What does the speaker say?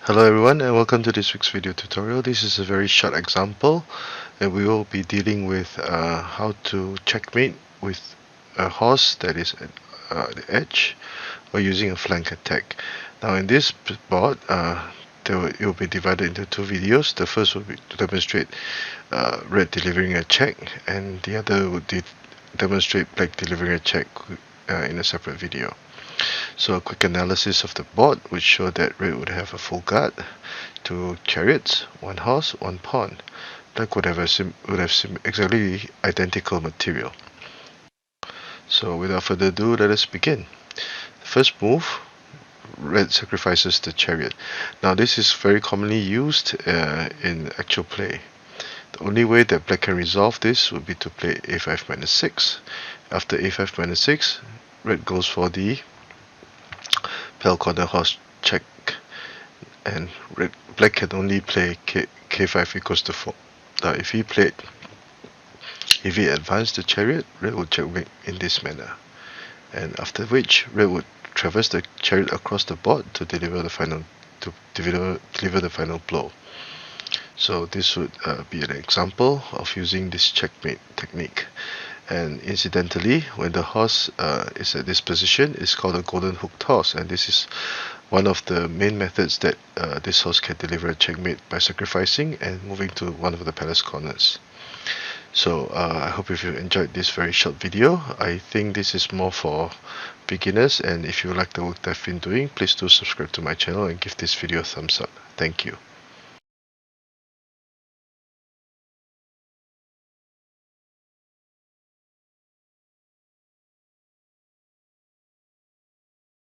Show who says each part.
Speaker 1: Hello everyone and welcome to this week's video tutorial. This is a very short example and we will be dealing with how to checkmate with a horse that is at the edge or using a flank attack. Now in this board it will be divided into two videos. The first will be to demonstrate red delivering a check, and the other would demonstrate black delivering a check in a separate video. So a quick analysis of the board would show that red would have a full guard, two chariots, one horse, one pawn. Black would have exactly identical material. So without further ado, let us begin. The first move, red sacrifices the chariot. Now this is very commonly used in actual play. The only way that black can resolve this would be to play a5 minus 6. After a5 minus 6, red goes for the pale corner horse check, and black can only play k5 equals to 4. Now if he advanced the chariot, red would checkmate in this manner, and after which red would traverse the chariot across the board to deliver the final blow. So this would be an example of using this checkmate technique. And incidentally, when the horse is at this position, it's called a golden hooked horse, and this is one of the main methods that this horse can deliver a checkmate, by sacrificing and moving to one of the palace corners. So I hope if you enjoyed this very short video. I think this is more for beginners, and if you like the work that I've been doing, please do subscribe to my channel and give this video a thumbs up. Thank you.